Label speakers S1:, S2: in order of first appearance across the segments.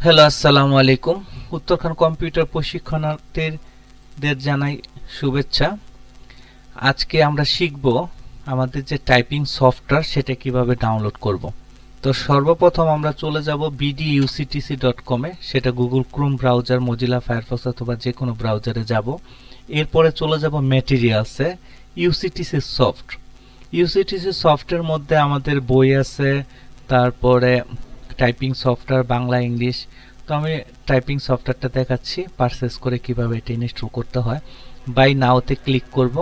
S1: Hello, আসসালামু আলাইকুম। Uttarkhan computer প্রশিক্ষণার্থীদের জানাই শুভেচ্ছা। আজকে আমরা শিখব আমাদের যে টাইপিং সফটওয়্যার সেটা কিভাবে ডাউনলোড করব। তো সর্বপ্রথম আমরা চলে যাব bductc.com এ, সেটা Google Chrome browser, Mozilla Firefox অথবা যে কোনো ব্রাউজারে যাব। এরপরে চলে যাব ম্যাটেরিয়ালসে, ইউসিটিসি সফট। ইউসিটিসি সফটের মধ্যে আমাদের বই আছে, তারপরে টাইপিং সফটওয়্যার বাংলা ইংলিশ। তো আমি টাইপিং সফটওয়্যারটা দেখাচ্ছি পারচেজ করে কিভাবে এটা ইনস্টল করতে হয়। বাই নাওতে ক্লিক করব।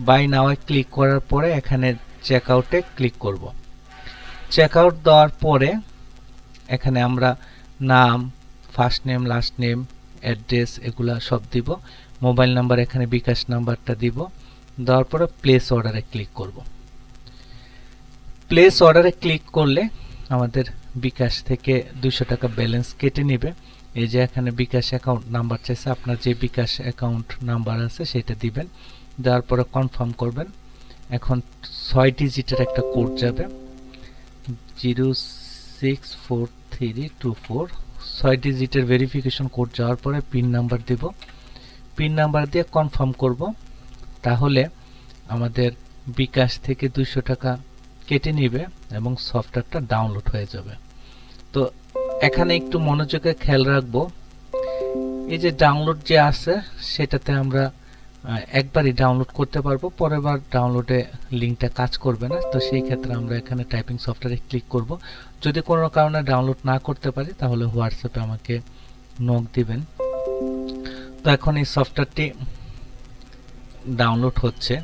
S1: বাই নাওয়ে ক্লিক করার পরে এখানে চেকআউটে ক্লিক করব। চেকআউট দেওয়ার পরে এখানে আমরা নাম, first name, last name, address এগুলা সব দিব। মোবাইল নাম্বার এখানে বিকাশ নাম্বারটা দিব। দেওয়ার পরে প্লেস অর্ডারে ক্লিক করব। প্লেস অর্ডারে ক্লিক করলে আমাদের বিকাশ থেকে 200 টাকা ব্যালেন্স কেটে নেবে। এই যে এখানে বিকাশ অ্যাকাউন্ট নাম্বার চাইছে, আপনার যে বিকাশ অ্যাকাউন্ট নাম্বার আছে সেটা দিবেন। দেওয়ার পরে কনফার্ম করবেন। এখন 6 ডিজিটের একটা কোড যাবে, 064324। 6 ডিজিটের ভেরিফিকেশন কোড যাওয়ার পরে পিন নাম্বার দেব। পিন নাম্বার দিয়ে কনফার্ম করব। তাহলে আমাদের বিকাশ থেকে 200 টাকা কেটে নিবে এবং সফটওয়্যারটা ডাউনলোড হয়ে যাবে। তো এখানে একটু মনোযোগে খেয়াল রাখবো, এই যে ডাউনলোড যে আছে সেটাতে আমরা একবারই ডাউনলোড করতে পারবো, পরের বার ডাউনলোডে লিংকটা কাজ করবে না। তো সেই ক্ষেত্রে আমরা এখানে টাইপিং সফটওয়্যারে ক্লিক করব। যদি কোনো কারণে ডাউনলোড না করতে পারি তাহলে হোয়াটসঅ্যাপে আমাকে নক দিবেন। তো এখন এই সফটওয়্যারটি ডাউনলোড হচ্ছে।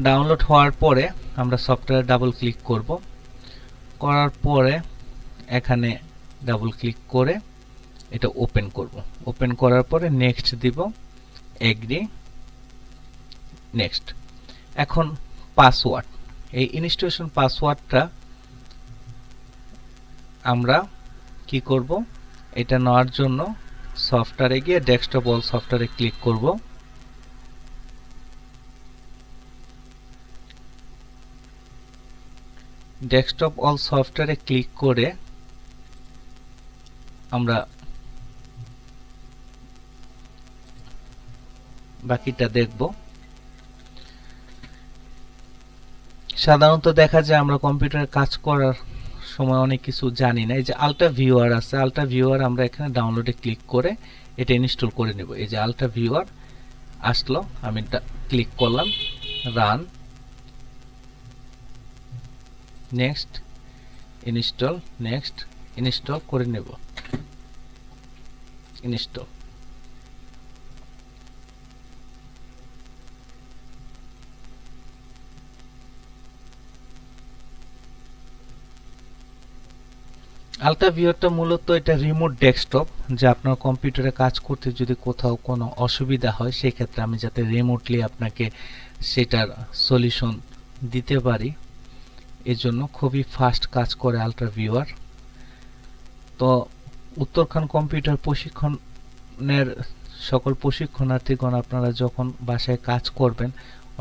S1: ডাউনলোড হওয়ার পরে আমরা সফটওয়্যারে ডাবল ক্লিক করব। করার পরে এখানে ডাবল ক্লিক করে এটা ওপেন করব। ওপেন করার পরে নেক্সট দিব, এগ্রি, নেক্সট। এখন পাসওয়ার্ড, এই ইনস্টলেশন পাসওয়ার্ডটা আমরা কি করব, এটা নেওয়ার জন্য সফটওয়্যারে গিয়ে ডেস্কটপ অল সফটওয়্যারে ক্লিক করব। ডেস্কটপ অল সফটওয়্যারে ক্লিক করে আমরা বাকিটা দেখব। সাধারণত দেখা যায় আমরা কম্পিউটারে কাজ করার সময় অনেক কিছু জানি না। এই যে আল্ট্রা ভিউয়ার আছে, আল্ট্রা ভিউয়ার আমরা এখানে ডাউনলোডে ক্লিক করে এটা ইনস্টল করে নেব। এই যে আল্ট্রা ভিউয়ার আসলো, আমি ক্লিক করলাম, run, next, install, next, install করে নেব, ইনস্টল। আল্ট্রা ভিউয়ারটা মূলত এটা রিমোট ডেস্কটপ, যে আপনার কম্পিউটারে কাজ করতে যদি কোথাও কোনো অসুবিধা হয় সেই ক্ষেত্রে আমি যাতে রিমোটলি আপনাকে সেটার সলিউশন দিতে পারি, এজন্য খুবই ফাস্ট কাজ করে আল্ট্রা ভিউয়ার। তো উত্তরখান কম্পিউটার প্রশিক্ষণের সকল প্রশিক্ষণার্থীগণ, আপনারা যখন বাসায় কাজ করবেন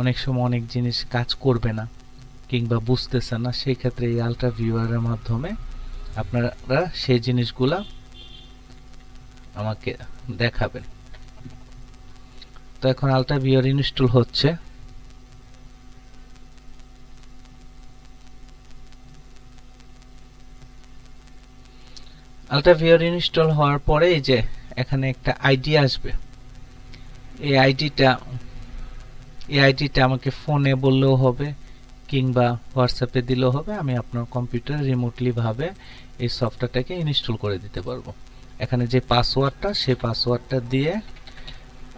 S1: অনেক সময় অনেক জিনিস কাজ করবে না কিংবা বুঝতেছেন না, সেই ক্ষেত্রে এই আল্ট্রা ভিউয়ারের মাধ্যমে আপনারা সেই জিনিসগুলা আমাকে দেখাবেন। তো এখন আল্ট্রা ভিউয়ার ইনস্টল হচ্ছে। আল্ট্রা ভিউয়ার ইনস্টল হওয়ার পরে এই যে এখানে একটা আইডি আসবে। এই আইডিটা আমাকে ফোনে বললেও হবে কিংবা হোয়াটসঅ্যাপে দিলেও হবে। আমি আপনার কম্পিউটারে রিমোটলি ভাবে এই সফটওয়্যারটাকে ইনস্টল করে দিতে পারবো। এখানে যে পাসওয়ার্ডটা, সেই পাসওয়ার্ডটা দিয়ে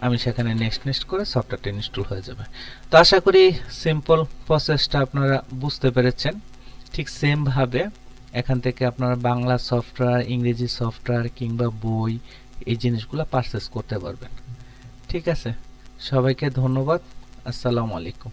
S1: আমি সেখানে নেক্সট নেক্সট করে সফটওয়্যারটা ইনস্টল হয়ে যাবে। তো আশা করি সিম্পল প্রসেসটা আপনারা বুঝতে পেরেছেন। ঠিক সেম ভাবে এখান থেকে আপনারা বাংলা সফটওয়্যার, ইংরেজি সফটওয়্যার কিংবা বই এই জিনিসগুলো পারচেজ করতে পারবেন। ঠিক আছে, সবাইকে ধন্যবাদ। আসসালামু আলাইকুম।